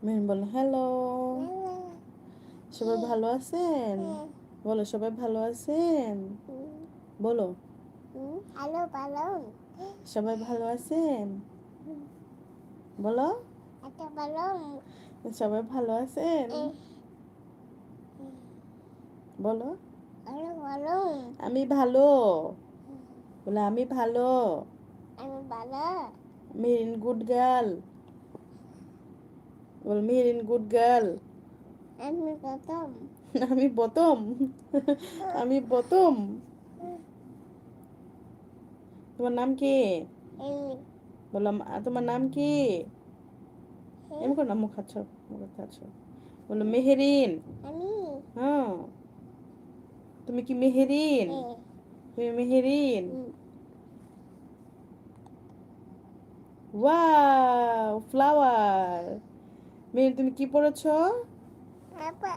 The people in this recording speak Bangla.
মেহেরিন বলো হ্যালো। সবাই ভালো আছেন? বলো সবাই ভালো আছেন? বলো হ্যালো ভালো। সবাই ভালো আছেন? বলো একটা ভালো। সবাই ভালো আছেন? বলো হ্যালো ভালো। আমি ভালো। বলো আমি ভালো। আমি ভালো। Meherin good girl. বল মেহেরিন গুড গার্ল। আমি প্রথম। আমি প্রথম। আমি প্রথম। তোমার নাম কি? আমি বললাম তোমার নাম কি? এমন করো না, মুখ খাচ্ছ, মুখ খাচ্ছ। বলো মেহেরিন। আমি হ্যাঁ, তুমি কি মেহেরিন? তুমি মেহেরিন। Wow flower. মেহেরিন তুমি কি পড়েছো? আপা